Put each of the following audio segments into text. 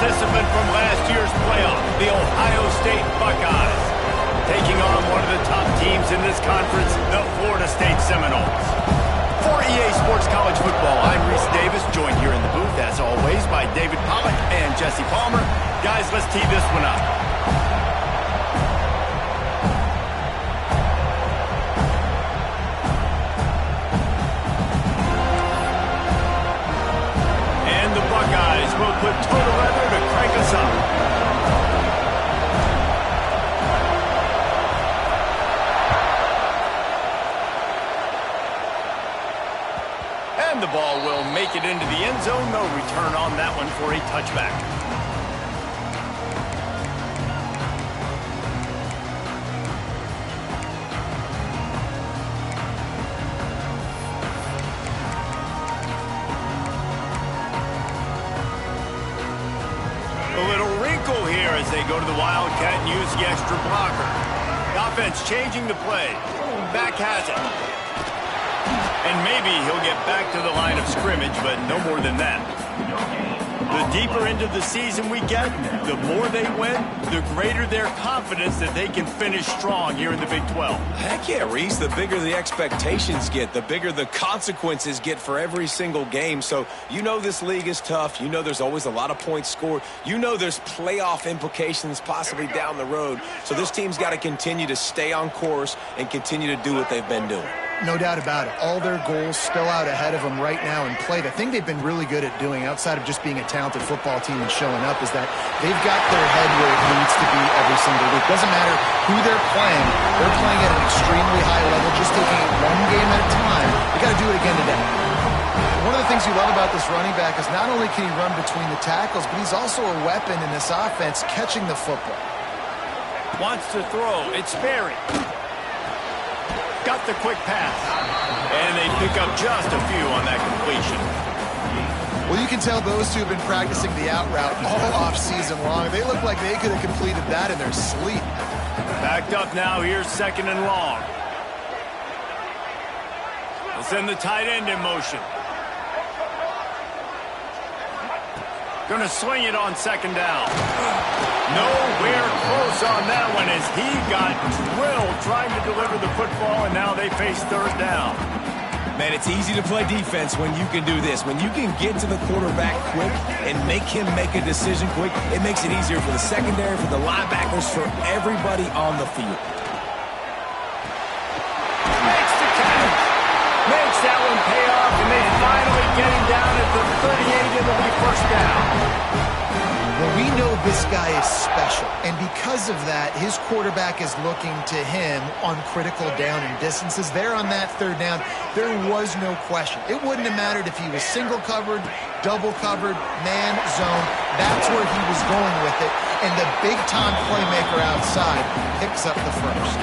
participant from last year's playoff, the Ohio State Buckeyes, taking on one of the top teams in this conference, the Florida State Seminoles. For EA Sports College Football, I'm Reese Davis, joined here in the booth, as always, by David Pollack and Jesse Palmer. Guys, let's tee this one up. Will put total weather to crank us up. And the ball will make it into the end zone. No return on that one for a touchback. As they go to the Wildcat and use the extra blocker. The offense changing the play. Back has it. And maybe he'll get back to the line of scrimmage, but no more than that. The deeper into the season we get, the more they win, the greater their confidence that they can finish strong here in the Big 12. Heck yeah, Reese. The bigger the expectations get, the bigger the consequences get for every single game. So you know this league is tough. You know there's always a lot of points scored. You know there's playoff implications possibly down the road. So this team's got to continue to stay on course and continue to do what they've been doing. No doubt about it. All their goals still out ahead of them right now in play. The thing they've been really good at doing, outside of just being a talented football team and showing up, is that they've got their head where it needs to be every single week. Doesn't matter who they're playing at an extremely high level, just taking it one game at a time. They got to do it again today. One of the things you love about this running back is not only can he run between the tackles, but he's also a weapon in this offense catching the football. Wants to throw. It's Sperry. Got the quick pass. And they pick up just a few on that completion. Well, you can tell those two have been practicing the out route all off-season long. They look like they could have completed that in their sleep. Backed up now. Here's second and long. They'll send the tight end in motion. Gonna swing it on second down. Nowhere close on that one as he got drilled trying to deliver the football, and now they face third down. Man, it's easy to play defense when you can do this. When you can get to the quarterback quick and make him make a decision quick, it makes it easier for the secondary, for the linebackers, for everybody on the field. Makes the catch. Makes that one pay off, and they finally get him down at the 38. It'll be first down. Well, we know this guy is special, and because of that, his quarterback is looking to him on critical down and distances. There on that third down, there was no question. It wouldn't have mattered if he was single covered, double covered, man, zone. That's where he was going with it, and the big-time playmaker outside picks up the first.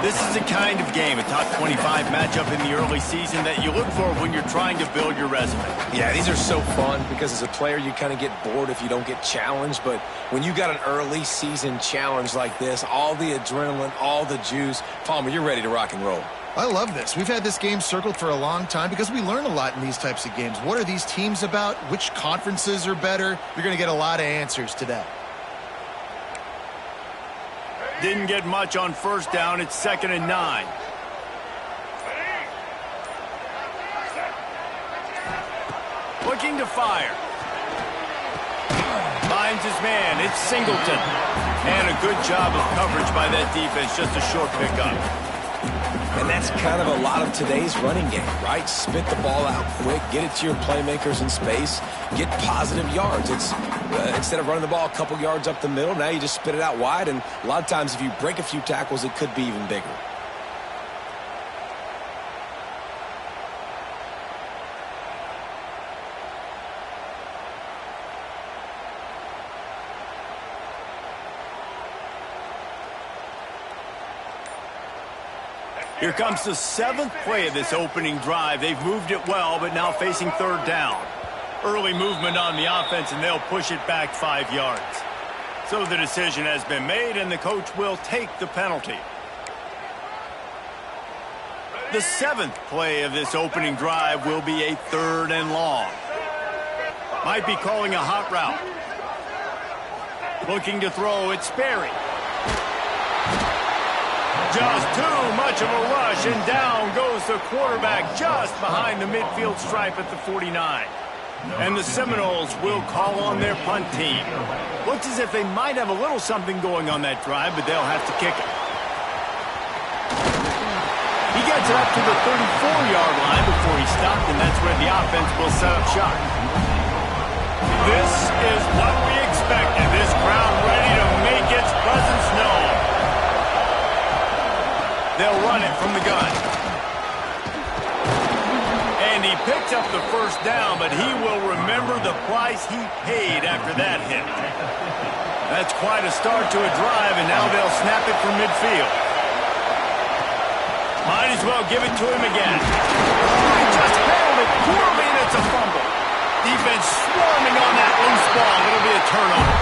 This is the kind of game, a top 25 matchup in the early season, that you look for when you're trying to build your resume. Yeah, these are so fun because as a player, you kind of get bored if you don't get challenged. But when you got an early season challenge like this, all the adrenaline, all the juice, Palmer, you're ready to rock and roll. I love this. We've had this game circled for a long time because we learn a lot in these types of games. What are these teams about? Which conferences are better? You're going to get a lot of answers today. Didn't get much on first down. It's 2nd and 9. Looking to fire. Finds his man. It's Singleton. And a good job of coverage by that defense. Just a short pickup. And that's kind of a lot of today's running game, right? Spit the ball out quick, get it to your playmakers in space, get positive yards. It's instead of running the ball a couple yards up the middle, now you just spit it out wide, and a lot of times if you break a few tackles, it could be even bigger. Here comes the 7th play of this opening drive. They've moved it well, but now facing third down. Early movement on the offense, and they'll push it back 5 yards. So the decision has been made, and the coach will take the penalty. The 7th play of this opening drive will be a 3rd and long. Might be calling a hot route. Looking to throw, it's Sperry. Just too much of a rush, and down goes the quarterback just behind the midfield stripe at the 49. And the Seminoles will call on their punt team. Looks as if they might have a little something going on that drive, but they'll have to kick it. He gets it up to the 34-yard line before he stopped, and that's where the offense will set up shop. This is what we expected. This crowd ready to make its presence known. They'll run it from the gun. And he picks up the first down, but he will remember the price he paid after that hit. That's quite a start to a drive, and now they'll snap it from midfield. Might as well give it to him again. He just handled it poorly, and it's a fumble. Defense swarming on that loose ball. It'll be a turnover.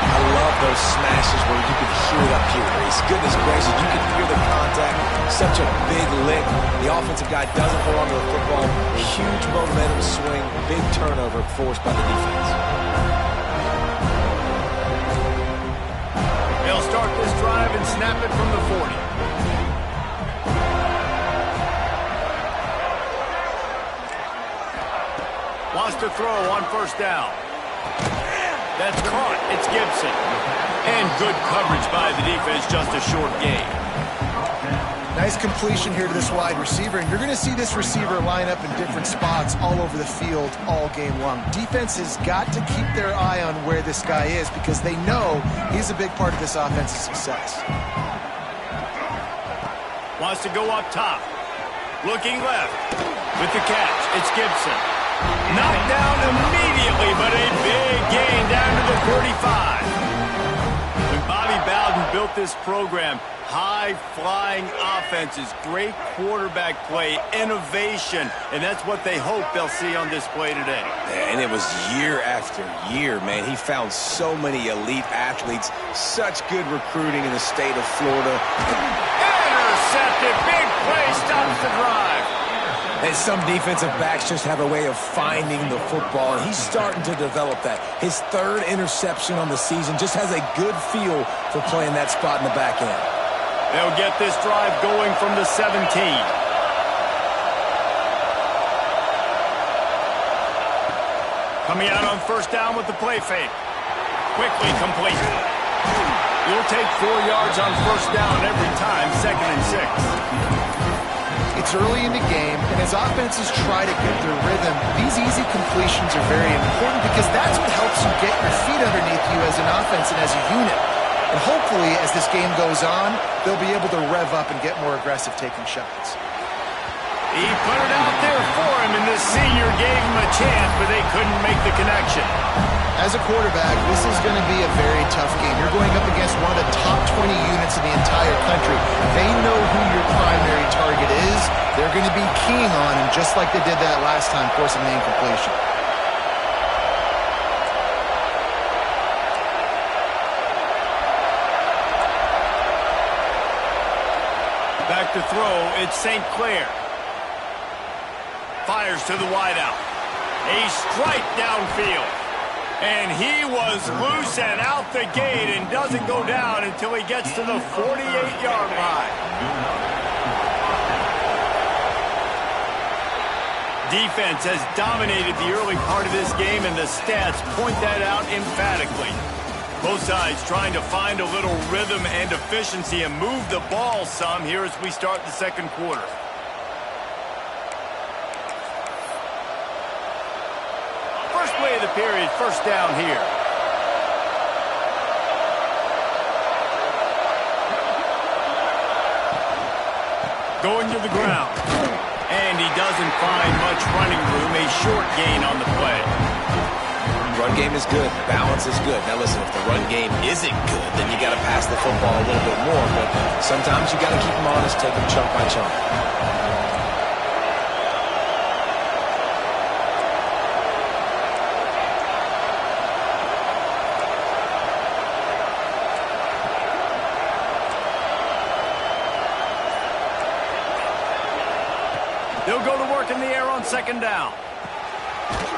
I love those smashes where you can hear it up here, Reese. Goodness gracious, you can hear the contact. Such a big lick. The offensive guy doesn't hold on to the football. Huge momentum swing. Big turnover forced by the defense. They'll start this drive and snap it from the 40. Wants to throw on first down. That's caught. It's Gibson. And good coverage by the defense, just a short gain. Nice completion here to this wide receiver, and you're going to see this receiver line up in different spots all over the field all game long. Defense has got to keep their eye on where this guy is because they know he's a big part of this offensive success. Wants to go up top. Looking left. With the catch, it's Gibson. Knocked down immediately, but a big gain down to the 45. When Bobby Bowden built this program, high-flying offenses, great quarterback play, innovation, and that's what they hope they'll see on display today. And it was year after year, man. He found so many elite athletes, such good recruiting in the state of Florida. Intercepted, big play, stops the drive. And some defensive backs just have a way of finding the football, and he's starting to develop that. His third interception on the season just has a good feel for playing that spot in the back end. They'll get this drive going from the 17. Coming out on first down with the play fake. Quickly complete. You'll take 4 yards on first down every time, 2nd and 6. It's early in the game, and as offenses try to get their rhythm, these easy completions are very important because that's what helps you get your feet underneath you as an offense and as a unit. And hopefully, as this game goes on, they'll be able to rev up and get more aggressive taking shots. He put it out there for him, and the senior gave him a chance, but they couldn't make the connection. As a quarterback, this is going to be a very tough game. You're going up against one of the top 20 units in the entire country. They know who your primary target is. They're going to be keying on him, just like they did that last time, forcing the incompletion. Back to throw, it's St. Clair. Fires to the wideout. A strike downfield. And he was loose and out the gate and doesn't go down until he gets to the 48-yard line. Defense has dominated the early part of this game, and the stats point that out emphatically. Both sides trying to find a little rhythm and efficiency and move the ball some here as we start the second quarter. First play of the period, first down here. Going to the ground. And he doesn't find much running room, a short gain on the play. Run game is good. Balance is good. Now listen, if the run game isn't good, then you got to pass the football a little bit more. But sometimes you got to keep them honest, take them chunk by chunk. They'll go to work in the air on second down.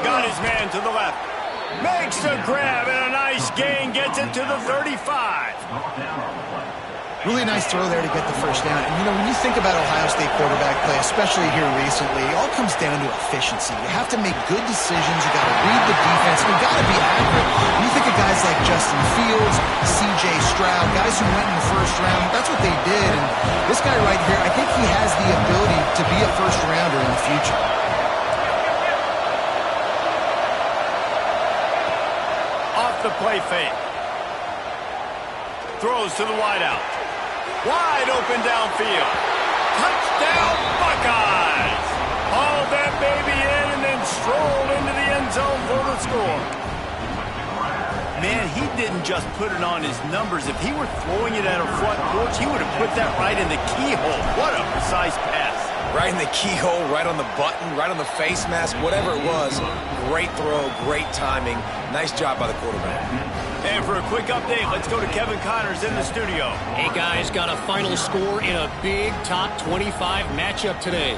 Got his man to the left. Makes the grab and a nice gain gets it to the 35. Really nice throw there to get the first down. And, you know, when you think about Ohio State quarterback play, especially here recently, it all comes down to efficiency. You have to make good decisions. You got to read the defense. You got to be accurate. When you think of guys like Justin Fields, C.J. Stroud, guys who went in the first round, that's what they did. And this guy right here, I think he has the ability to be a first-rounder in the future. Off the play fake. Throws to the wideout. Wide open downfield. Touchdown, Buckeyes! Hauled that baby in and then strolled into the end zone for the score. Man, he didn't just put it on his numbers. If he were throwing it at a front porch, he would have put that right in the keyhole. What a precise pass. Right in the keyhole, right on the button, right on the face mask, whatever it was. Great throw, great timing. Nice job by the quarterback. And for a quick update, let's go to Kevin Connors in the studio. Hey, guys, got a final score in a big top 25 matchup today.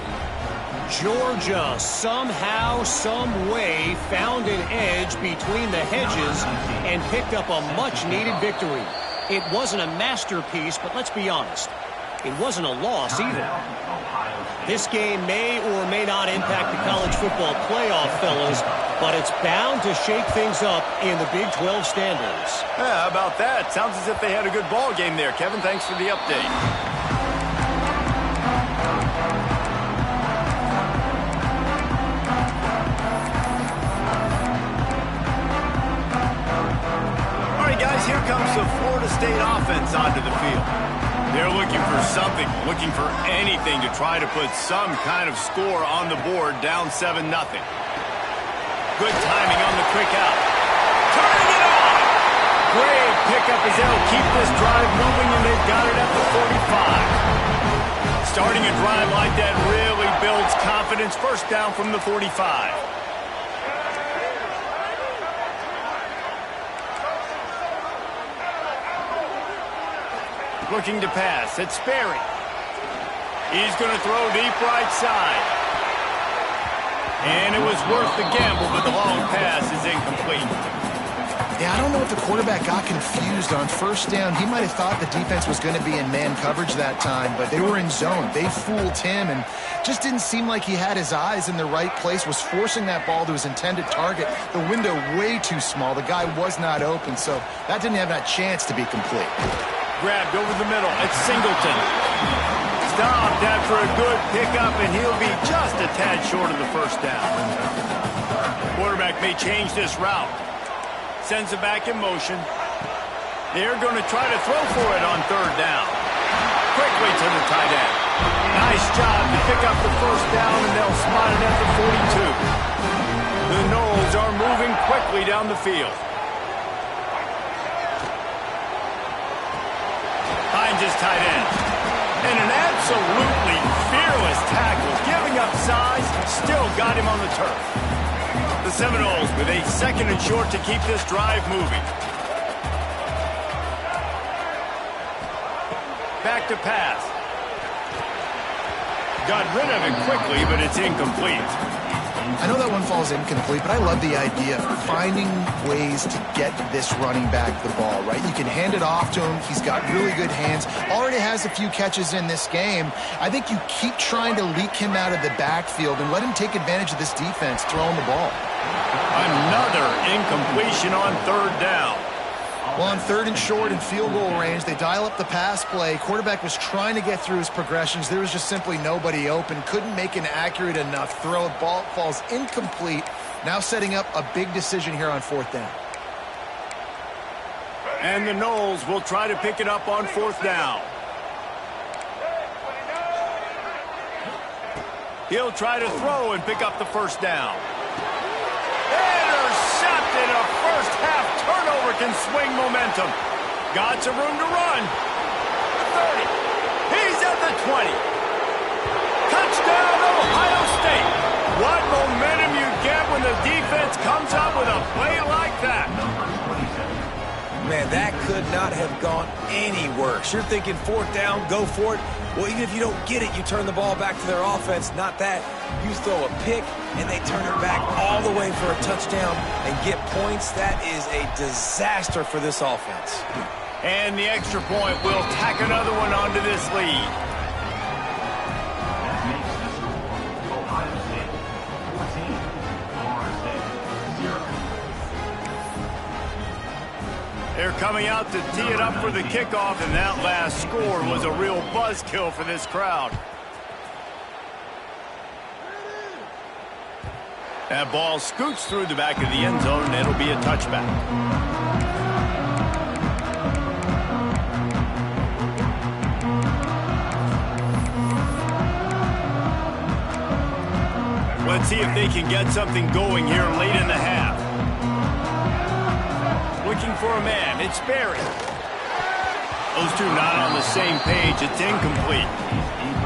Georgia somehow, some way found an edge between the hedges and picked up a much-needed victory. It wasn't a masterpiece, but let's be honest, it wasn't a loss either. This game may or may not impact the college football playoff, fellas, but it's bound to shake things up in the Big 12 standings. Yeah, how about that? Sounds as if they had a good ball game there. Kevin, thanks for the update. All right, guys, here comes the Florida State offense onto the field. They're looking for something, looking for anything to try to put some kind of score on the board, down 7-0. Good timing on the quick out. Turning it on! Great pickup as they'll keep this drive moving, and they've got it at the 45. Starting a drive like that really builds confidence. First down from the 45. Looking to pass. It's Sperry. He's going to throw deep right side. And it was worth the gamble, but the long pass is incomplete. Yeah, I don't know if the quarterback got confused on first down. He might have thought the defense was going to be in man coverage that time, but they were in zone. They fooled him and just didn't seem like he had his eyes in the right place, was forcing that ball to his intended target. The window way too small. The guy was not open, so that didn't have that chance to be complete. Grabbed over the middle. It's Singleton. Stopped after a good pickup, and he'll be just a tad short of the first down. Quarterback may change this route. Sends it back in motion. They're going to try to throw for it on third down. Quickly to the tight end. Nice job to pick up the first down, and they'll spot it at the 42. The Noles are moving quickly down the field. Finds his tight end. And an absolutely fearless tackle. Giving up size, still got him on the turf. The Seminoles with a second and short to keep this drive moving. Back to pass. Got rid of it quickly, but it's incomplete. I know that one falls incomplete, but I love the idea of finding ways to get this running back the ball, right? You can hand it off to him. He's got really good hands. Already has a few catches in this game. I think you keep trying to leak him out of the backfield and let him take advantage of this defense throwing the ball. Another incompletion on third down. Well, on third and short and field goal range, they dial up the pass play. Quarterback was trying to get through his progressions. There was just simply nobody open. Couldn't make an accurate enough throw. Ball falls incomplete. Now setting up a big decision here on fourth down. And the Noles will try to pick it up on fourth down. He'll try to throw and pick up the first down. Intercepted. A first half turnover can swing momentum. Got some room to run. 30. He's at the 20. Touchdown, Ohio State. What momentum you get when the defense comes up with a play like that. Man, that could not have gone any worse. You're thinking fourth down, go for it. Well, even if you don't get it, you turn the ball back to their offense. Not that. You throw a pick, and they turn it back all the way for a touchdown and get points. That is a disaster for this offense. And the extra point will tack another one onto this lead. They're coming out to tee it up for the kickoff, and that last score was a real buzzkill for this crowd. That ball scoots through the back of the end zone, and it'll be a touchback. Let's see if they can get something going here late in the half. Looking for a man. It's Berry. Those two not on the same page. It's incomplete.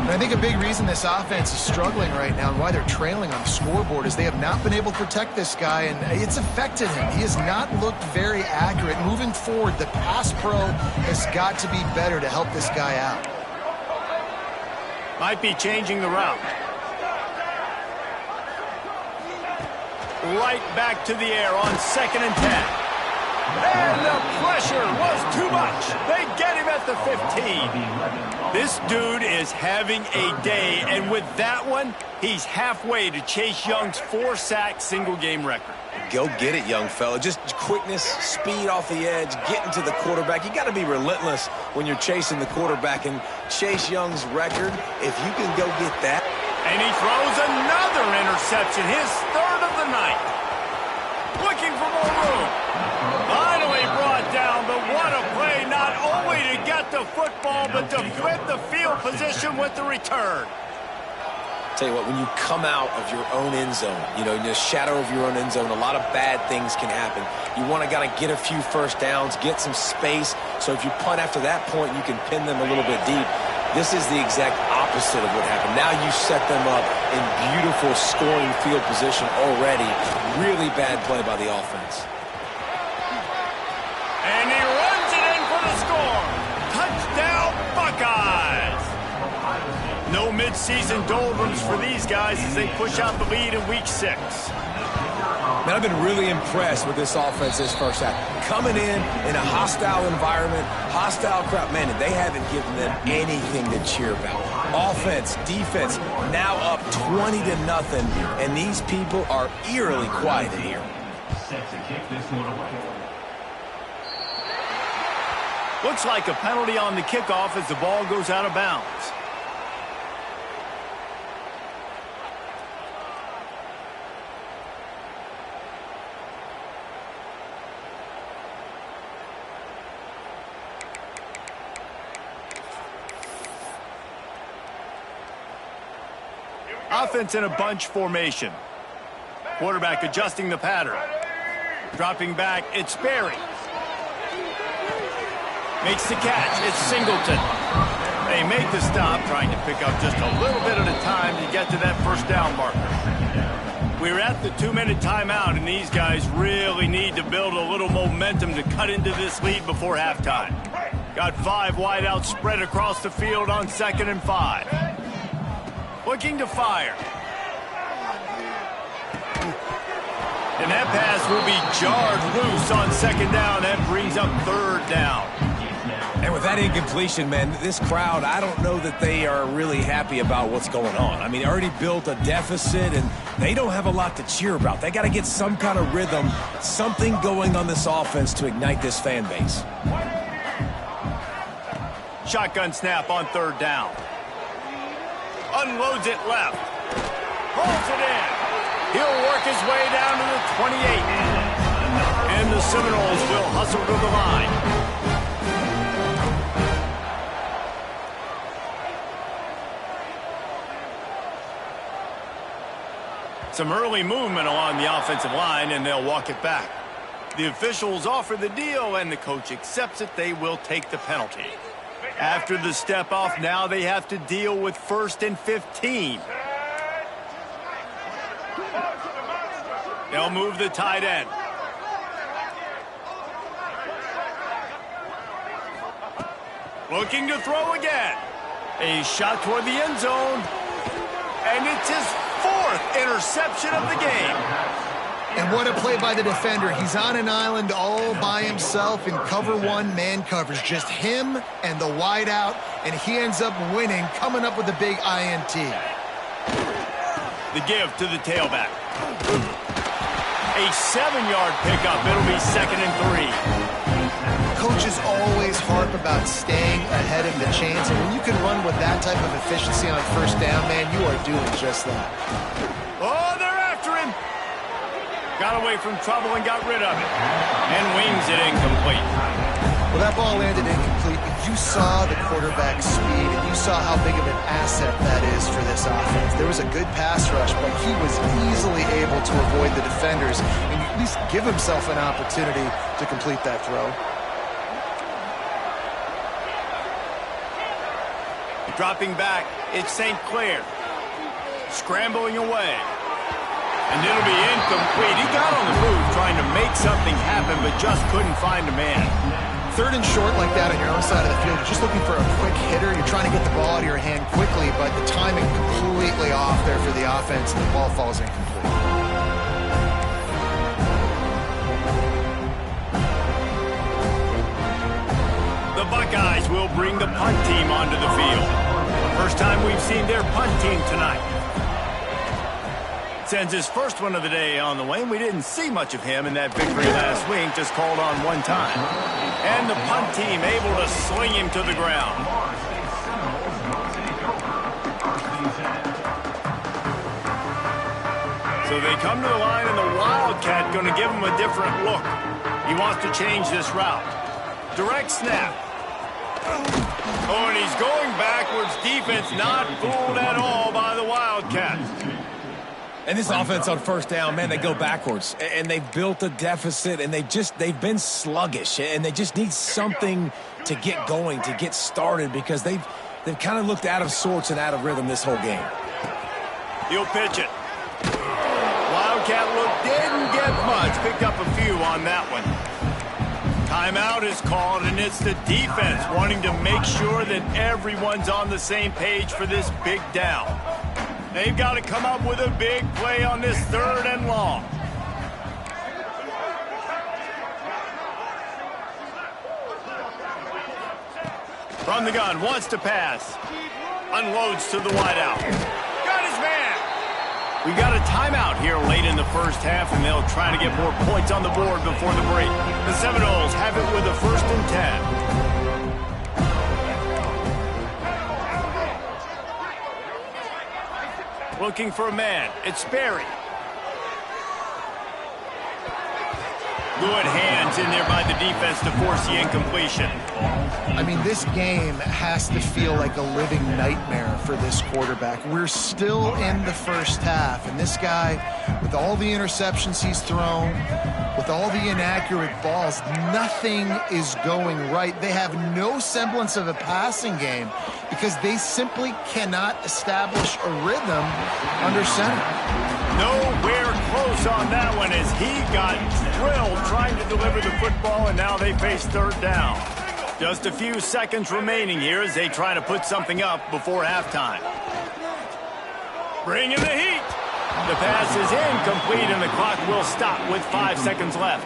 And I think a big reason this offense is struggling right now and why they're trailing on the scoreboard is they have not been able to protect this guy, and it's affected him. He has not looked very accurate. Moving forward, the pass pro has got to be better to help this guy out. Might be changing the route. Right back to the air on 2nd and 10. And the pressure was too much. They get him at the 15. This dude is having a day, and with that one, he's halfway to Chase Young's 4-sack single-game record. Go get it, young fella. Just quickness, speed off the edge, getting to the quarterback. You got to be relentless when you're chasing the quarterback. And Chase Young's record, if you can go get that. And he throws another interception, his 3rd of the night. Looking for more room. Finally brought down, but what a play, not only to get the football, but to flip the field position with the return. Tell you what, when you come out of your own end zone, you know, in the shadow of your own end zone, a lot of bad things can happen. You want to get a few first downs, get some space, so if you punt after that point, you can pin them a little bit deep. This is the exact opposite of what happened. Now you set them up in beautiful scoring field position already. Really bad play by the offense. And he runs it in for the score. Touchdown, Buckeyes. No midseason doldrums for these guys as they push out the lead in Week 6. Man, I've been really impressed with this offense this first half. Coming in a hostile environment, hostile crowd, man, and they haven't given them anything to cheer about. Offense, defense, now up 20-0, and these people are eerily quiet in here. Set to kick this one away. Looks like a penalty on the kickoff as the ball goes out of bounds. Offense in a bunch formation. Quarterback adjusting the pattern. Dropping back, it's Berry. Makes the catch, it's Singleton. They make the stop, trying to pick up just a little bit at a time to get to that first down marker. We're at the 2-minute timeout, and these guys really need to build a little momentum to cut into this lead before halftime. Got 5 wideouts spread across the field on 2nd and 5. Looking to fire. And that pass will be jarred loose on 2nd down. That brings up 3rd down. And with that incompletion, man, this crowd, I don't know that they are really happy about what's going on. I mean, they already built a deficit, and they don't have a lot to cheer about. They got to get some kind of rhythm, something going on this offense to ignite this fan base. Shotgun snap on 3rd down. Unloads it left. Pulls it in. He'll work his way down to the 28. And the Seminoles will hustle to the line. Some early movement along the offensive line, and they'll walk it back. The officials offer the deal, and the coach accepts it. They will take the penalty. After the step off, now they have to deal with 1st and 15. They'll move the tight end. Looking to throw again. A shot toward the end zone. And it's his 4th 4th interception of the game. And what a play by the defender. He's on an island all by himself in cover 1 man coverage. Just him and the wideout, and he ends up winning, coming up with a big INT. The give to the tailback. A 7-yard pickup. It'll be 2nd and 3. Coaches always harp about staying ahead of the chains, and when you can run with that type of efficiency on 1st down, man, you are doing just that. Oh, they're after him. Got away from trouble and got rid of it. And wings it incomplete. Well, that ball landed incomplete, but you saw the quarterback's speed, and you saw how big of an asset that is for this offense. There was a good pass rush, but he was easily able to avoid the defenders and at least give himself an opportunity to complete that throw. Dropping back, it's St. Clair. Scrambling away. And it'll be incomplete. He got on the move trying to make something happen, but just couldn't find a man. 3rd and short like that on your own side of the field, you're just looking for a quick hitter. You're trying to get the ball out of your hand quickly, but the timing completely off there for the offense, and the ball falls incomplete. The Buckeyes will bring the punt team onto the field. First time we've seen their punt team tonight. Sends his first one of the day on the way, and we didn't see much of him in that victory last week, just called on one time. And the punt team able to sling him to the ground. So they come to the line, and the Wildcat going to give him a different look. He wants to change this route. Direct snap. Oh, and he's going backwards. Defense not fooled at all by the Wildcat. And this offense on 1st down, man, they go backwards. And they've built a deficit, and they've been sluggish. And they just need something to get going, to get started, because they've kind of looked out of sorts and out of rhythm this whole game. He'll pitch it. Wildcat look didn't get much. Picked up a few on that one. Timeout is called, and it's the defense wanting to make sure that everyone's on the same page for this big down. They've got to come up with a big play on this 3rd and long. From the gun, wants to pass. Unloads to the wideout. Got his man. We've got a timeout here late in the 1st half, and they'll try to get more points on the board before the break. The Seminoles have it with a 1st and 10. Looking for a man. It's Sperry. Good hands in there by the defense to force the incompletion. I mean, this game has to feel like a living nightmare for this quarterback. We're still in the 1st half, and this guy, with all the interceptions he's thrown, with all the inaccurate balls, nothing is going right. They have no semblance of a passing game because they simply cannot establish a rhythm under center. Nowhere close on that one as he got drilled trying to deliver the football, and now they face 3rd down. Just a few seconds remaining here as they try to put something up before halftime. Bringing the heat. The pass is incomplete, and the clock will stop with 5 seconds left.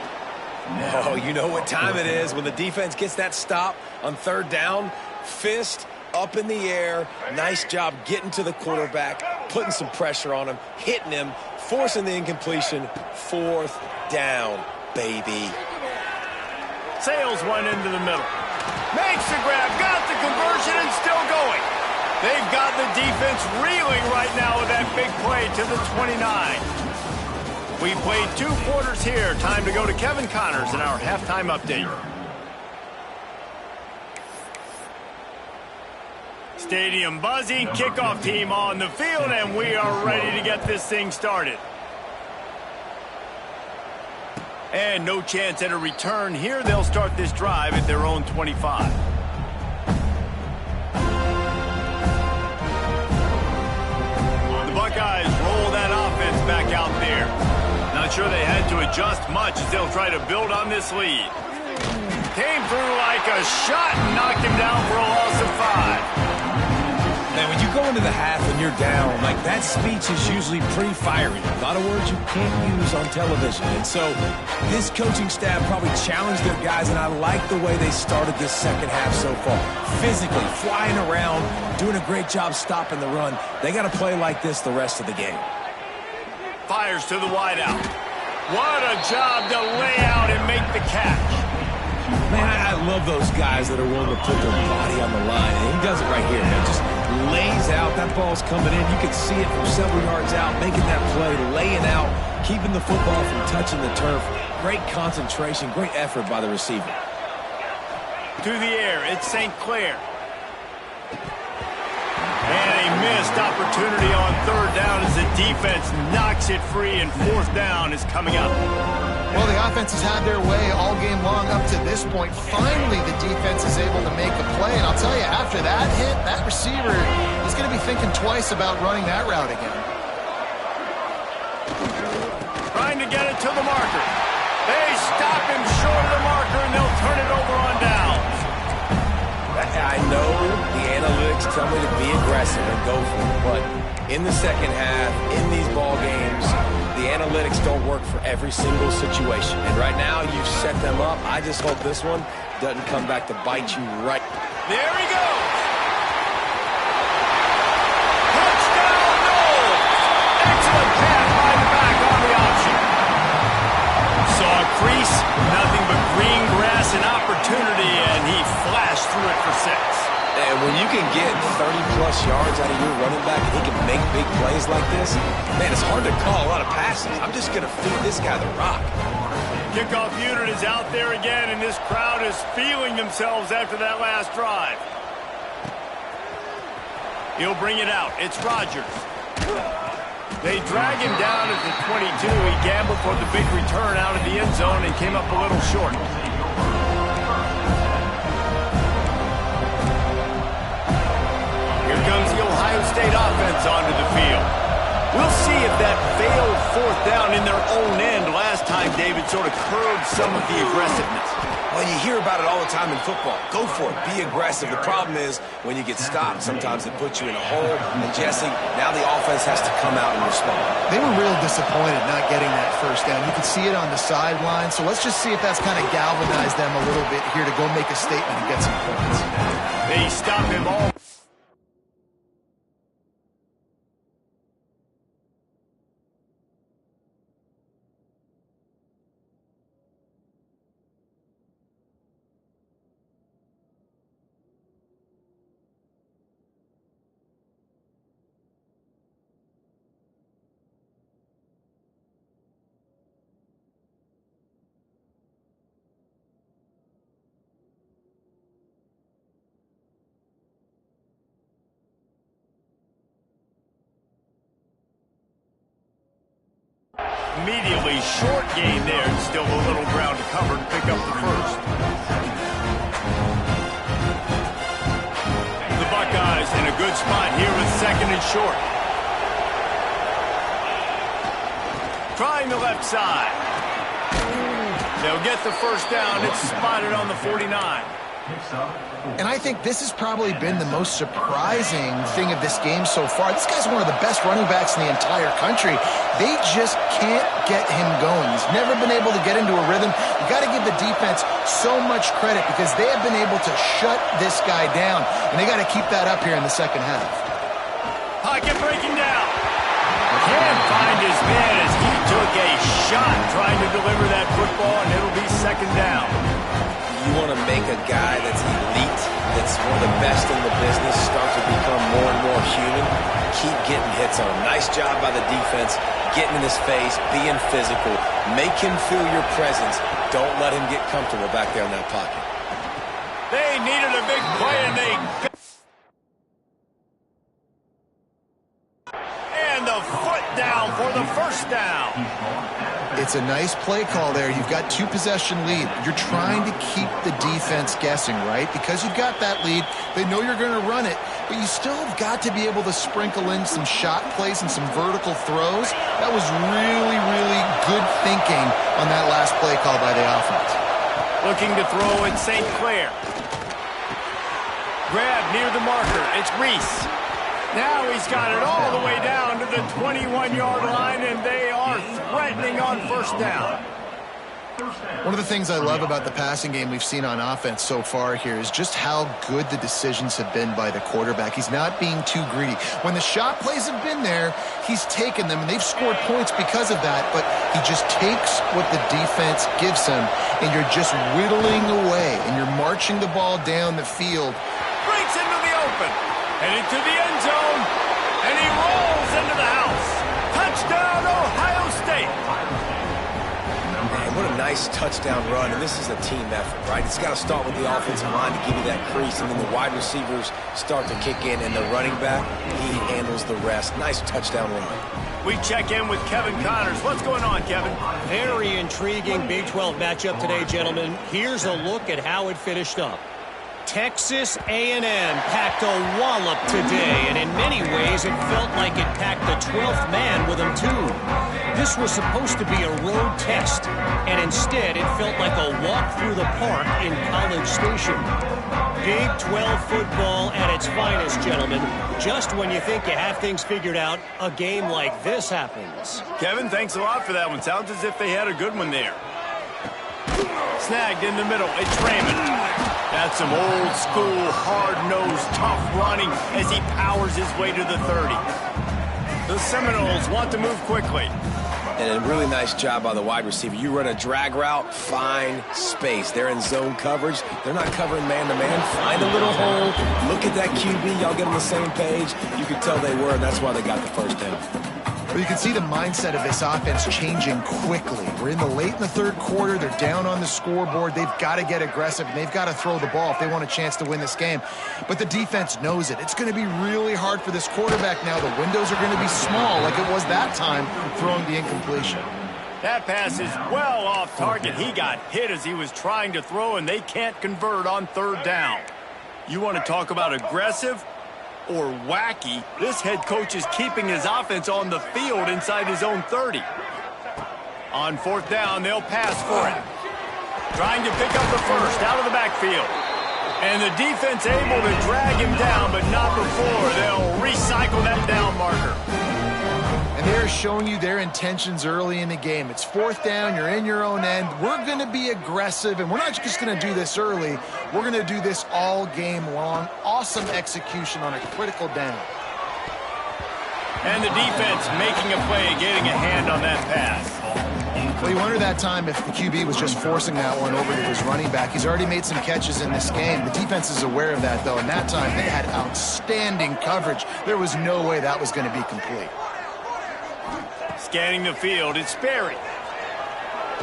Oh, you know what time it is when the defense gets that stop on 3rd down. Fist up in the air. Nice job getting to the quarterback, putting some pressure on him, hitting him, forcing the incompletion. 4th down, baby. Sails one into the middle. Makes the grab, got the conversion, and still going. They've got the defense reeling right now with that big play to the 29. We played 2 quarters here. Time to go to Kevin Connors in our halftime update. Stadium buzzing, kickoff team on the field, and we are ready to get this thing started. And no chance at a return here. They'll start this drive at their own 25. The Buckeyes roll that offense back out there. Not sure they had to adjust much as they'll try to build on this lead. Came through like a shot and knocked him down for a loss of 5. Man, when you go into the half and you're down, like that speech is usually pretty fiery. A lot of words you can't use on television. And so this coaching staff probably challenged their guys, and I like the way they started this second half so far. Physically, flying around, doing a great job stopping the run. They got to play like this the rest of the game. Fires to the wideout. What a job to lay out and make the catch. Man, I love those guys that are willing to put their body on the line. And he does it right here, man. Just lays out. That ball's coming in. You can see it from several yards out, making that play, laying out, keeping the football from touching the turf. Great concentration, great effort by the receiver. Through the air, it's St. Clair. And a missed opportunity on third down as the defense knocks it free, and fourth down is coming up. Well, the offense has had their way all game long up to this point. Finally, the defense is able to make a play. And I'll tell you, after that hit, that receiver is going to be thinking twice about running that route again. Trying to get it to the marker. They stop him short of the marker, and they'll turn it over on downs. I know the analytics tell me to be aggressive and go for it, but in the second half, in these ball games, the analytics don't work for every single situation. And right now, you've set them up. I just hope this one doesn't come back to bite you right. There he goes. Touchdown, Knowles. Excellent pass by the back on the option. Saw a crease, nothing but green grass and opportunity, and he flashed through it for 6. And when you can get 30-plus yards out of your running back and he can make big plays like this, man, it's hard to call a lot of passes. I'm just going to feed this guy the rock. Kickoff unit is out there again, and this crowd is feeling themselves after that last drive. He'll bring it out. It's Rodgers. They drag him down at the 22. He gambled for the big return out of the end zone and came up a little short. Here comes the Ohio State offense onto the field. We'll see if that failed fourth down in their own end last time, David, sort of curbed some of the aggressiveness. Well, you hear about it all the time in football. Go for it. Be aggressive. The problem is when you get stopped, sometimes it puts you in a hole. And, Jesse, now the offense has to come out and respond. They were real disappointed not getting that first down. You can see it on the sideline. So let's just see if that's kind of galvanized them a little bit here to go make a statement and get some points. They stop him all. Immediately short gain there, and still a little ground to cover to pick up the first. The Buckeyes in a good spot here with second and short. Trying the left side. They'll get the first down. It's spotted on the 49. And I think this has probably been the most surprising thing of this game so far. This guy's one of the best running backs in the entire country. They just can't get him going. He's never been able to get into a rhythm. You got to give the defense so much credit because they have been able to shut this guy down, and they got to keep that up here in the second half. Pocket breaking down. Can't find his man as he took a shot trying to deliver that football, and it'll be second down. You want to make a guy that's elite, that's one of the best in the business, start to become more and more human, keep getting hits on him. Nice job by the defense, getting in his face, being physical. Make him feel your presence. Don't let him get comfortable back there in that pocket. They needed a big play, and they... And the foot down for the first down. It's a nice play call there. You've got 2-possession lead. You're trying to keep the defense guessing, right? Because you've got that lead. They know you're going to run it, but you still have got to be able to sprinkle in some shot plays and some vertical throws. That was really, really good thinking on that last play call by the offense. Looking to throw at St. Clair. Grab near the marker. It's Reese. Now he's got it all the way down to the 21-yard line, and they are threatening on first down. One of the things I love about the passing game we've seen on offense so far here is just how good the decisions have been by the quarterback. He's not being too greedy. When the shot plays have been there, he's taken them, and they've scored points because of that, but he just takes what the defense gives him, and you're just whittling away, and you're marching the ball down the field. Breaks into the open, heading to the end zone, and he rolls into the house. Touchdown, Ohio State. What a nice touchdown run, and this is a team effort, right? It's got to start with the offensive line to give you that crease, and then the wide receivers start to kick in, and the running back, he handles the rest. Nice touchdown run. We check in with Kevin Connors. What's going on, Kevin? Very intriguing Big 12 matchup today, gentlemen. Here's a look at how it finished up. Texas A&M packed a wallop today, and in many ways it felt like it packed the 12th man with them too. This was supposed to be a road test, and instead it felt like a walk through the park in College Station. Big 12 football at its finest, gentlemen. Just when you think you have things figured out, a game like this happens. Kevin, thanks a lot for that one. Sounds as if they had a good one there. Snagged in the middle. It's Raymond. That's some old school, hard-nosed, tough running as he powers his way to the 30. The Seminoles want to move quickly. And a really nice job by the wide receiver. You run a drag route, find space. They're in zone coverage. They're not covering man-to-man. Find a little hole. Look at that QB. Y'all get on the same page. You can tell they were, and that's why they got the first down. Well, you can see the mindset of this offense changing quickly. We're in the third quarter. They're down on the scoreboard. They've got to get aggressive, and they've got to throw the ball if they want a chance to win this game. But the defense knows it. It's going to be really hard for this quarterback now. The windows are going to be small like it was that time throwing the incompletion. That pass is well off target. He got hit as he was trying to throw, and they can't convert on third down. You want to talk about aggressive or wacky? This head coach is keeping his offense on the field inside his own 30. On fourth down, they'll pass for it. Trying to pick up the first out of the backfield. And the defense able to drag him down, but not before they'll recycle that down marker. And they're showing you their intentions early in the game. It's fourth down, you're in your own end. We're going to be aggressive, and we're not just going to do this early. We're going to do this all game long. Awesome execution on a critical down. And the defense making a play, getting a hand on that pass. Well, you wonder that time if the QB was just forcing that one over to his running back. He's already made some catches in this game. The defense is aware of that, though, and that time they had outstanding coverage. There was no way that was going to be complete. Scanning the field, it's Sperry.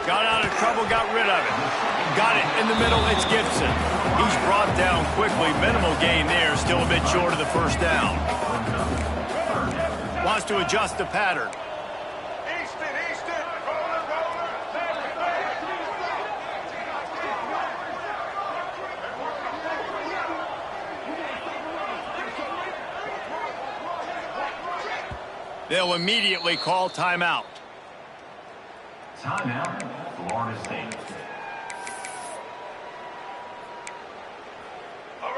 Got out of trouble, got rid of it. Got it in the middle, it's Gibson. He's brought down quickly. Minimal gain there, still a bit short of the first down. Wants to adjust the pattern. They'll immediately call timeout. Timeout, Florida State.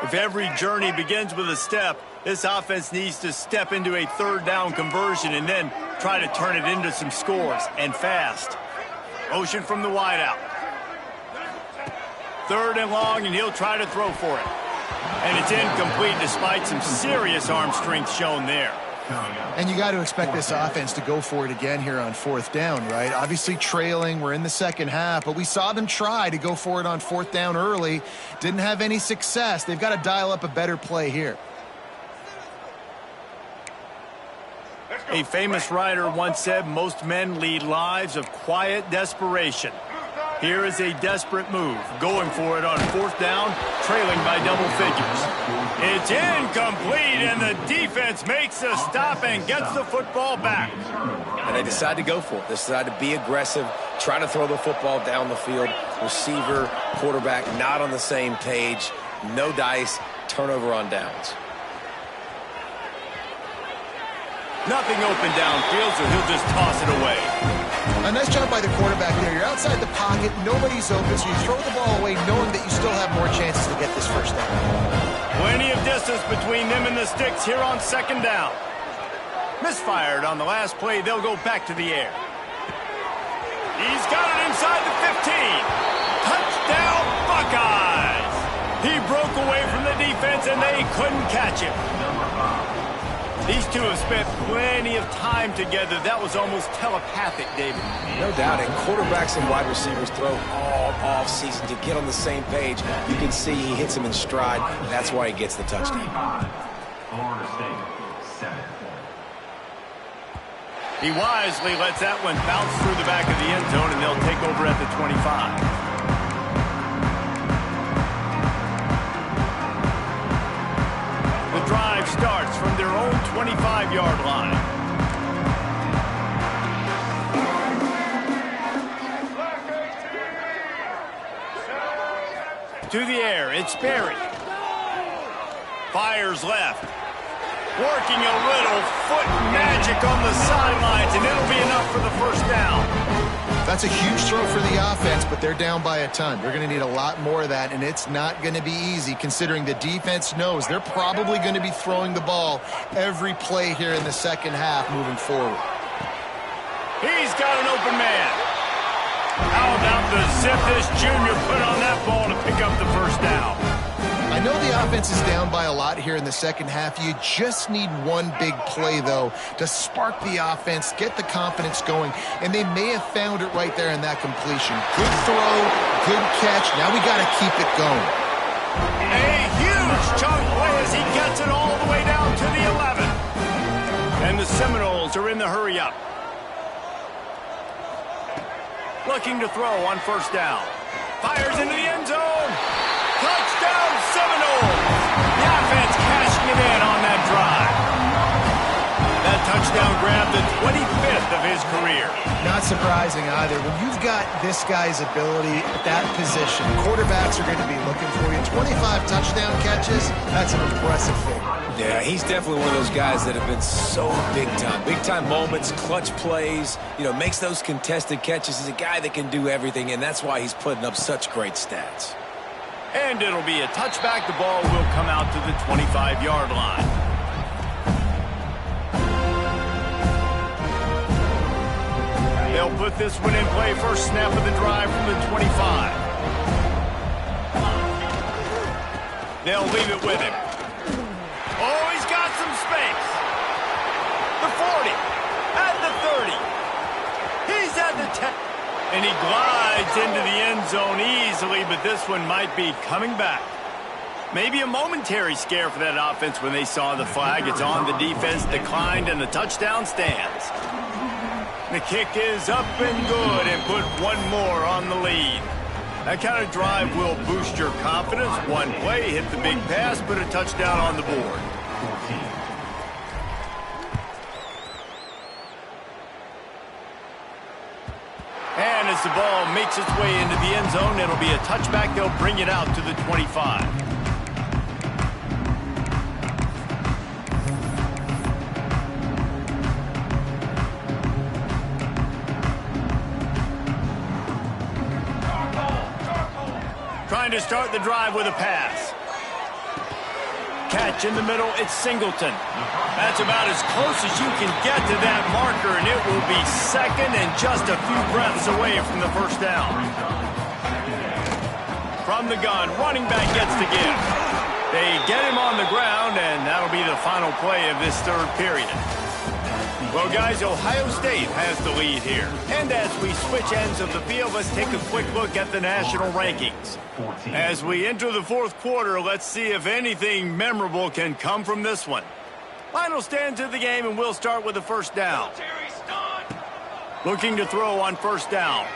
If every journey begins with a step, this offense needs to step into a third down conversion and then try to turn it into some scores, and fast. Motion from the wideout. Third and long, and he'll try to throw for it. And it's incomplete despite some serious arm strength shown there. And you got to expect this offense to go for it again here on fourth down, right? Obviously trailing, we're in the second half, but we saw them try to go for it on fourth down early. Didn't have any success. They've got to dial up a better play here. A famous writer once said, most men lead lives of quiet desperation. Here is a desperate move, going for it on fourth down, trailing by double figures. It's incomplete, and the defense makes a stop and gets the football back. And they decide to go for it. They decide to be aggressive, try to throw the football down the field. Receiver, quarterback, not on the same page. No dice, turnover on downs. Nothing open downfield, so he'll just toss it away. A nice job by the quarterback there. You're outside the pocket, nobody's open, so you throw the ball away knowing that you still have more chances to get this first down. Plenty of distance distance between them and the sticks here on second down. Misfired on the last play. They'll go back to the air. He's got it inside the 15. Touchdown, Buckeyes. He broke away from the defense, and they couldn't catch him. These two have spent plenty of time together. That was almost telepathic, David. No doubt, and quarterbacks and wide receivers throw all off season to get on the same page. You can see he hits him in stride. That's why he gets the touchdown. Florida State, 7 points. He wisely lets that one bounce through the back of the end zone, and they'll take over at the 25. The drive starts from their own 25-yard line. To the air, it's Berry. Fires left. Working a little foot magic on the sidelines, and it'll be enough for the first down. That's a huge throw for the offense, but they're down by a ton. They're going to need a lot more of that, and it's not going to be easy considering the defense knows they're probably going to be throwing the ball every play here in the second half moving forward. He's got an open man. How about the zip this junior put on that ball to pick up the first down? I know the offense is down by a lot here in the second half. You just need one big play, though, to spark the offense, get the confidence going, and they may have found it right there in that completion. Good throw, good catch. Now we got to keep it going. A huge chunk play as he gets it all the way down to the 11. And the Seminoles are in the hurry-up. Looking to throw on first down. Fires into the end zone. Touchdown, Seminoles! The offense cashing it in on that drive. That touchdown grabbed the 25th of his career. Not surprising either. When you've got this guy's ability at that position, quarterbacks are going to be looking for you. 25 touchdown catches, that's an impressive thing. Yeah, he's definitely one of those guys that have been so big time. Big time moments, clutch plays, makes those contested catches. He's a guy that can do everything, and that's why he's putting up such great stats. And it'll be a touchback. The ball will come out to the 25-yard line. They'll put this one in play. First snap of the drive from the 25. They'll leave it with him. Oh, he's got some space. The 40. At the 30. He's at the 10. And he glides into the end zone easily, but this one might be coming back. Maybe a momentary scare for that offense when they saw the flag. It's on. The defense declined, and the touchdown stands. The kick is up and good, and put one more on the lead. That kind of drive will boost your confidence. One play, hit the big pass, put a touchdown on the board. 14. And as the ball makes its way into the end zone, it'll be a touchback. They'll bring it out to the 25. Trying to start the drive with a pass. Catch in the middle, it's Singleton. That's about as close as you can get to that marker, and it will be second and just a few breaths away from the first down. From the gun, running back gets the give. They get him on the ground, and that'll be the final play of this third period. Well, guys, Ohio State has the lead here. And as we switch ends of the field, let's take a quick look at the national rankings. 14. As we enter the fourth quarter, let's see if anything memorable can come from this one. Final stands of the game, and we'll start with the first down. Looking to throw on first down.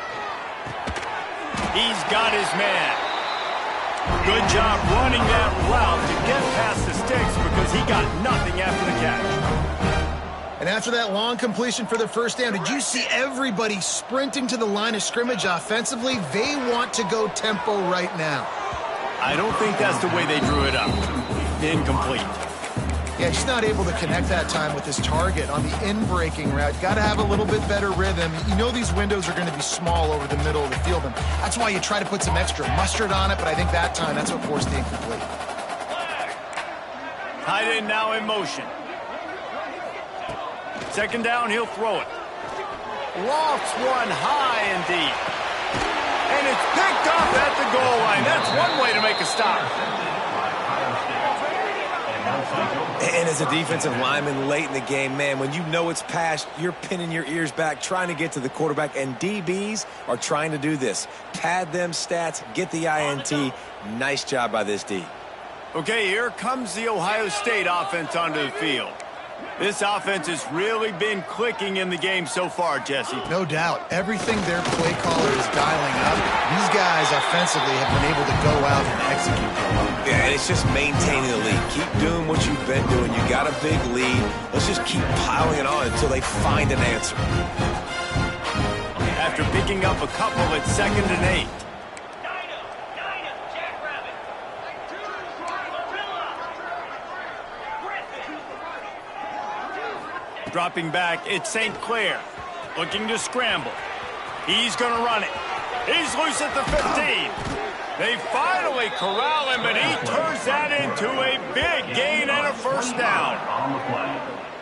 He's got his man. Good job running that route to get past the sticks because he got nothing after the catch. And after that long completion for the first down, did you see everybody sprinting to the line of scrimmage offensively? They want to go tempo right now. I don't think that's the way they drew it up. Incomplete. Yeah, just not able to connect that time with his target on the in-breaking route. Got to have a little bit better rhythm. You know these windows are going to be small over the middle of the field, and that's why you try to put some extra mustard on it, but I think that time that's what forced the incomplete. Tight end now in motion. Second down, he'll throw it. Lofts one high and deep. And it's picked off at the goal line. That's one way to make a stop. And as a defensive lineman late in the game, man, when you know it's past, you're pinning your ears back, trying to get to the quarterback, and DBs are trying to do this. Pad them stats, get the INT. Nice job by this D. Okay, here comes the Ohio State offense onto the field. This offense has really been clicking in the game so far, Jesse. No doubt. Everything their play caller is dialing up, these guys offensively have been able to go out and execute. Yeah, and it's just maintaining the lead. Keep doing what you've been doing. You got a big lead. Let's just keep piling it on until they find an answer. After picking up a couple at 2nd and 8. Dropping back, it's St. Clair. Looking to scramble. He's going to run it. He's loose at the 15. They finally corral him, but he turns that into a big gain and a first down.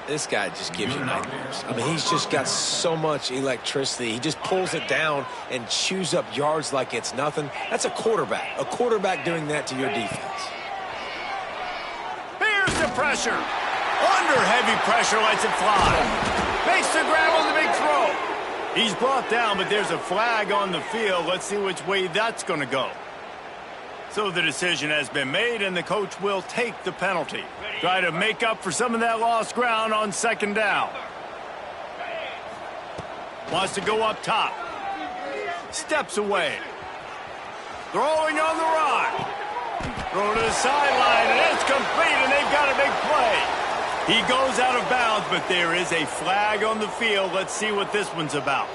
This guy just gives you nightmares. I mean, he's just got so much electricity. He just pulls it down and chews up yards like it's nothing. That's a quarterback. A quarterback doing that to your defense. Here's the pressure. Under heavy pressure, lets it fly. Makes the grab on the big throw. He's brought down, but there's a flag on the field. Let's see which way that's going to go. So the decision has been made, and the coach will take the penalty. Try to make up for some of that lost ground on 2nd down. Wants to go up top. Steps away. Throwing on the run. Throw to the sideline, and it's complete, and they've got a big play. He goes out of bounds, but there is a flag on the field. Let's see what this one's about.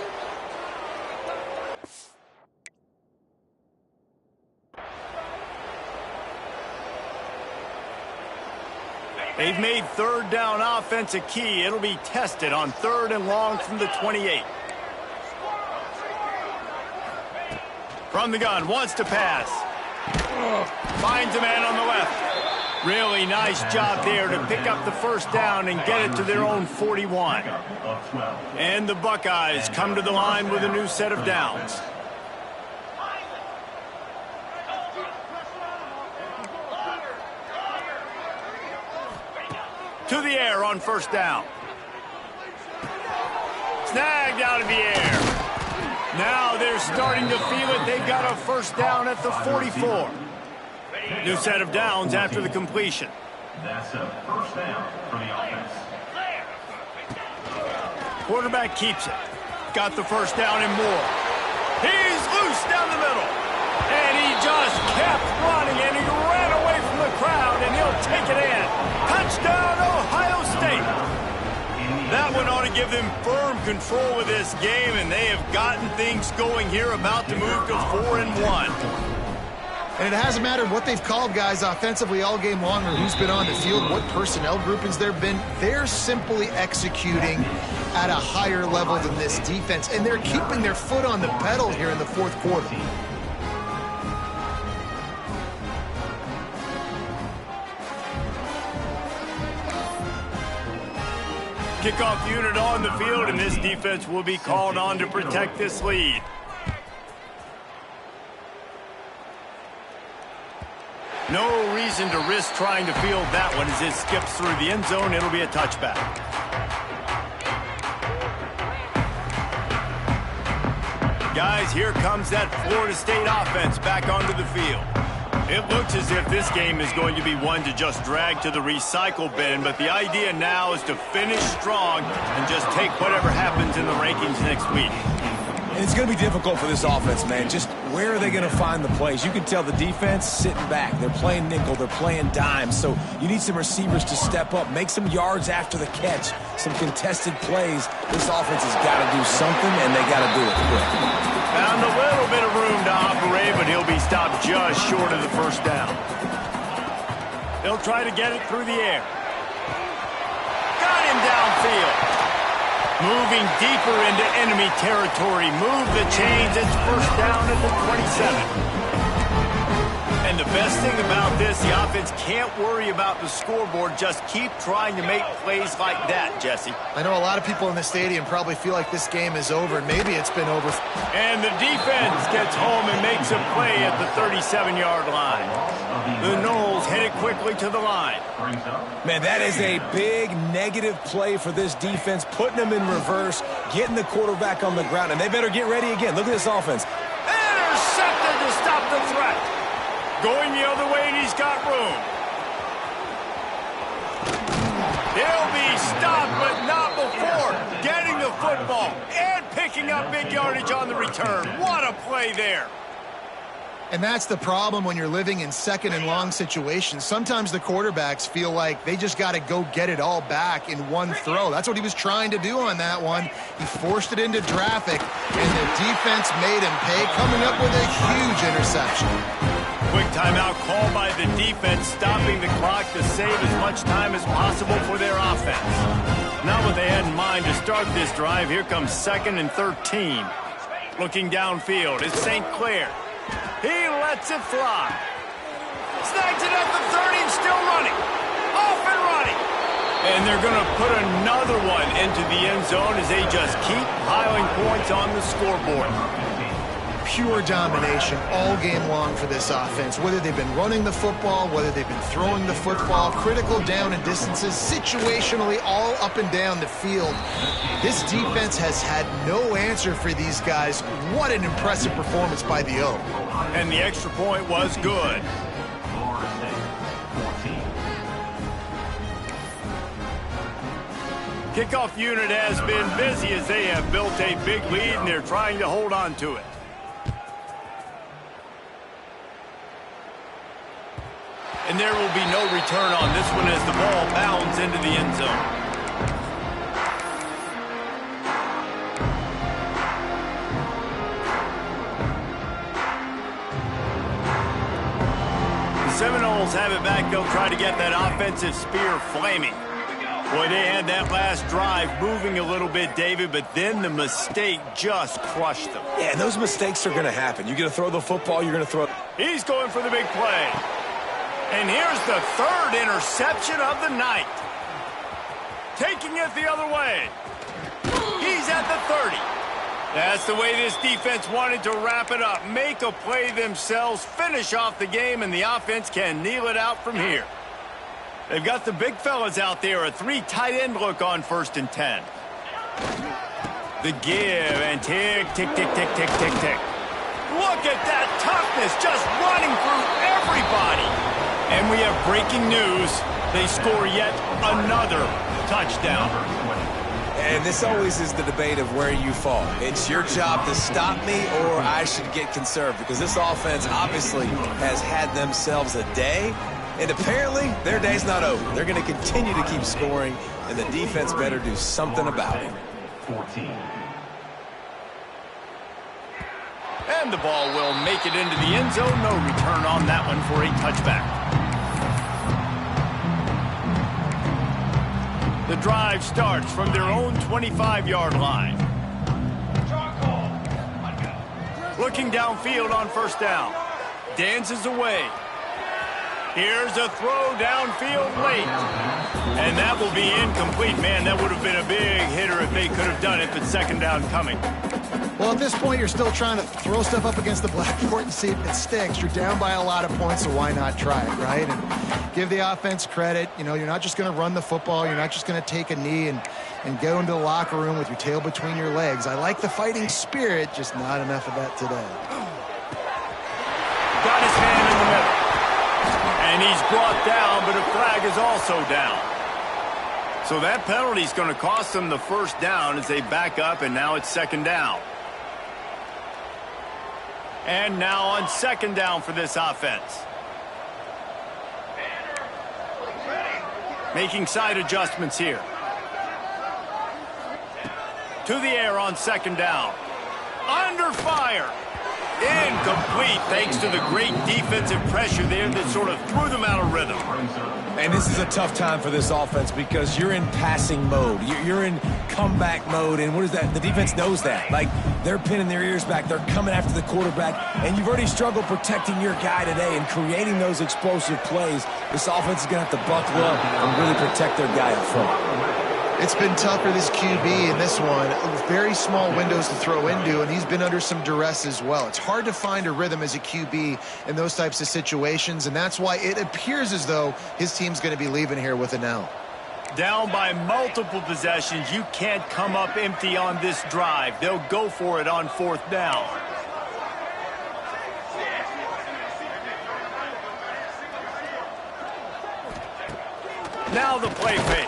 They've made 3rd down offense a key. It'll be tested on 3rd and long from the 28. From the gun, wants to pass. Finds a man on the left. Really nice job there to pick up the first down and get it to their own 41. And the Buckeyes come to the line with a new set of downs. To the air on 1st down. Snagged out of the air. Now they're starting to feel it. They've got a 1st down at the 44. New set of downs after the completion. That's a 1st down for the offense. Quarterback keeps it. Got the 1st down and more. He's loose down the middle. And he just kept running, and he ran away from the crowd, and he'll take it in. Touchdown, Ohio State. That one ought to give them firm control of this game, and they have gotten things going here, about to move to 4-1. And it hasn't mattered what they've called guys offensively all game long, or who's been on the field, what personnel groupings there have been. They're simply executing at a higher level than this defense, and they're keeping their foot on the pedal here in the 4th quarter. Kickoff unit on the field, and this defense will be called on to protect this lead. No reason to risk trying to field that one as it skips through the end zone. It'll be a touchback. Guys, here comes that Florida State offense back onto the field. It looks as if this game is going to be one to just drag to the recycle bin, but the idea now is to finish strong and just take whatever happens in the rankings next week. And it's going to be difficult for this offense, man. Just where are they going to find the plays? You can tell the defense sitting back. They're playing nickel. They're playing dime. So you need some receivers to step up, make some yards after the catch, some contested plays. This offense has got to do something, and they got to do it quick. Found a little bit of room to operate, but he'll be stopped just short of the 1st down. They'll try to get it through the air. Got him downfield. Moving deeper into enemy territory. Move the chains. It's 1st down at the 27. And the best thing about this, the offense can't worry about the scoreboard. Just keep trying to make plays like that, Jesse. I know a lot of people in the stadium probably feel like this game is over, and maybe it's been over. And the defense gets home and makes a play at the 37-yard line. The Noles head it quickly to the line. Man, that is a big negative play for this defense, putting them in reverse, getting the quarterback on the ground, and they better get ready again. Look at this offense. Intercepted to stop the threat. Going the other way, and he's got room. He'll be stopped, but not before getting the football and picking up big yardage on the return. What a play there. And that's the problem when you're living in second and long situations. Sometimes the quarterbacks feel like they just got to go get it all back in one throw. That's what he was trying to do on that one. He forced it into traffic, and the defense made him pay, coming up with a huge interception. Quick timeout call by the defense, stopping the clock to save as much time as possible for their offense. Not what they had in mind to start this drive. Here comes 2nd and 13. Looking downfield, it's St. Clair. He lets it fly. Snags it at the 30 and still running. Off and running. And they're going to put another one into the end zone as they just keep piling points on the scoreboard. Pure domination all game long for this offense. Whether they've been running the football, whether they've been throwing the football, critical down and distances, situationally all up and down the field. This defense has had no answer for these guys. What an impressive performance by the O. And the extra point was good. Kickoff unit has been busy as they have built a big lead and they're trying to hold on to it. And there will be no return on this one as the ball bounds into the end zone. The Seminoles have it back. They'll try to get that offensive spear flaming. Boy, they had that last drive moving a little bit, David, but then the mistake just crushed them. Yeah, those mistakes are going to happen. You're going to throw the football, you're going to throw. He's going for the big play. And here's the 3rd interception of the night. Taking it the other way. He's at the 30. That's the way this defense wanted to wrap it up. Make a play themselves, finish off the game, and the offense can kneel it out from here. They've got the big fellas out there, a 3 tight end look on 1st and 10. The give and tick, tick, tick, tick, tick, tick, tick. Look at that toughness just running through everybody. And we have breaking news. They score yet another touchdown. And this always is the debate of where you fall. It's your job to stop me or I should get conserved because this offense obviously has had themselves a day. And apparently their day's not over. They're going to continue to keep scoring, and the defense better do something about it. 14. And the ball will make it into the end zone. No return on that one for a touchback. The drive starts from their own 25-yard line. Looking downfield on 1st down. Dances away. Here's a throw downfield late. And that will be incomplete. Man, that would have been a big hitter if they could have done it, but 2nd down coming. Well, at this point, you're still trying to throw stuff up against the blackboard and see if it sticks. You're down by a lot of points, so why not try it, right? And give the offense credit. You know, you're not just going to run the football. You're not just going to take a knee and go into the locker room with your tail between your legs. I like the fighting spirit, just not enough of that today. Got his hand in the middle. And he's brought down, but a flag is also down. So that penalty is going to cost them the 1st down as they back up, and now it's 2nd down. And now on 2nd down for this offense. Making side adjustments here. To the air on 2nd down. Under fire. Incomplete thanks to the great defensive pressure there that sort of threw them out of rhythm. And this is a tough time for this offense because you're in passing mode. You're in comeback mode, and what is that? The defense knows that. Like, they're pinning their ears back. They're coming after the quarterback, and you've already struggled protecting your guy today and creating those explosive plays. This offense is going to have to buckle up and really protect their guy up front. It's been tough for this QB in this one. Very small windows to throw into, and he's been under some duress as well. It's hard to find a rhythm as a QB in those types of situations, and that's why it appears as though his team's going to be leaving here with an L. Down by multiple possessions, you can't come up empty on this drive. They'll go for it on 4th down. Now the play fake.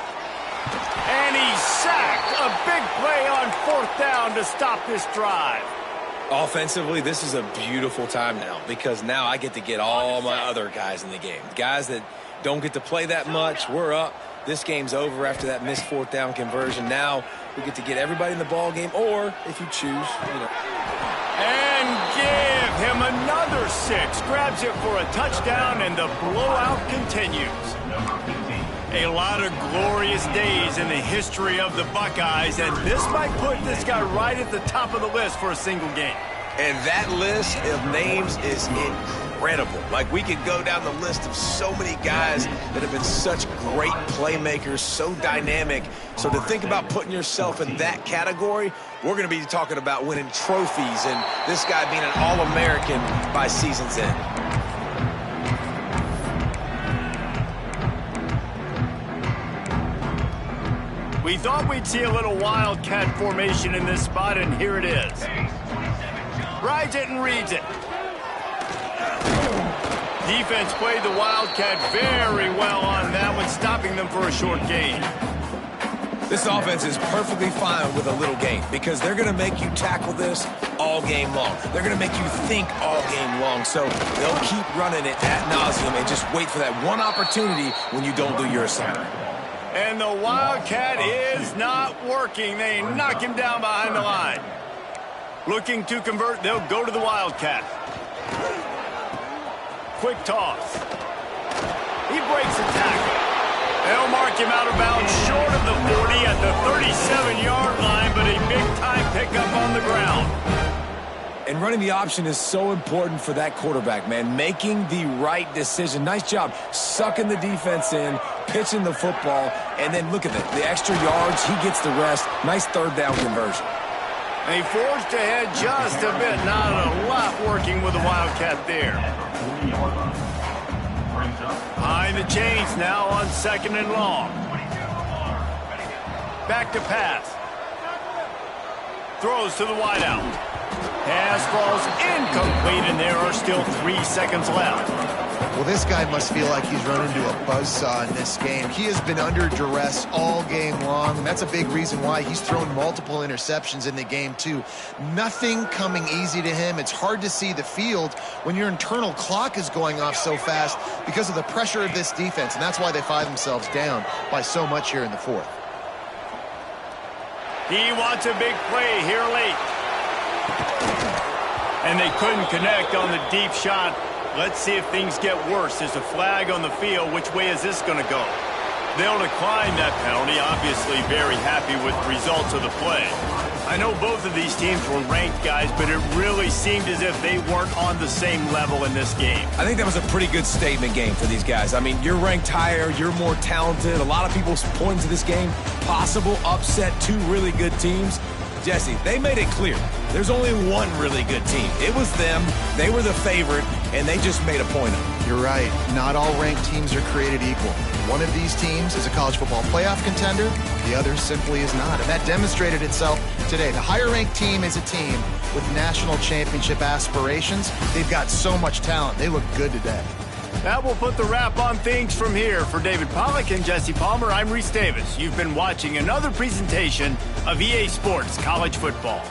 And he's sacked. A big play on 4th down to stop this drive. Offensively, this is a beautiful time now because now I get to get all my other guys in the game. Guys that don't get to play that much, we're up. This game's over after that missed 4th down conversion. Now we get to get everybody in the ball game, or if you choose, And give him another 6. Grabs it for a touchdown, and the blowout continues. A lot of glorious days in the history of the Buckeyes, and this might put this guy right at the top of the list for a single game. And that list of names is incredible. Like, we could go down the list of so many guys that have been such great playmakers, so dynamic. So to think about putting yourself in that category, we're going to be talking about winning trophies and this guy being an All-American by season's end. We thought we'd see a little wildcat formation in this spot, and here it is. Rides it and reads it. Defense played the wildcat very well on that one, stopping them for a short gain. This offense is perfectly fine with a little gain because they're going to make you tackle this all game long. They're going to make you think all game long. So they'll keep running it ad nauseum and just wait for that one opportunity when you don't do your assignment. And the wildcat is not working. They knock him down behind the line. Looking to convert, they'll go to the wildcat. Quick toss. He breaks the tackle. They'll mark him out of bounds short of the 40 at the 37-yard line, but a big-time pickup on the ground. And running the option is so important for that quarterback, man. Making the right decision. Nice job sucking the defense in, pitching the football, and then look at the extra yards. He gets the rest. Nice 3rd down conversion. They forged ahead just a bit. Not a lot working with the wildcat there. Behind the chains now on 2nd and long. Back to pass. Throws to the wideout. Pass falls incomplete, and there are still 3 seconds left. Well, this guy must feel like he's run into a buzzsaw in this game. He has been under duress all game long, and that's a big reason why he's thrown multiple interceptions in the game, too. Nothing coming easy to him. It's hard to see the field when your internal clock is going off so fast because of the pressure of this defense, and that's why they find themselves down by so much here in the 4th. He wants a big play here late. And they couldn't connect on the deep shot. Let's see if things get worse. There's a flag on the field. Which way is this going to go? They'll decline that penalty. Obviously very happy with the results of the play. I know both of these teams were ranked, guys, but it really seemed as if they weren't on the same level in this game. I think that was a pretty good statement game for these guys. I mean, you're ranked higher. You're more talented. A lot of people point to this game. Possible upset, 2 really good teams. Jesse, they made it clear. There's only one really good team. It was them. They were the favorite, and they just made a point of it. You're right. Not all ranked teams are created equal. One of these teams is a college football playoff contender. The other simply is not. And that demonstrated itself today. The higher-ranked team is a team with national championship aspirations. They've got so much talent. They look good today. That will put the wrap on things from here. For David Pollack and Jesse Palmer, I'm Reese Davis. You've been watching another presentation of EA Sports College Football.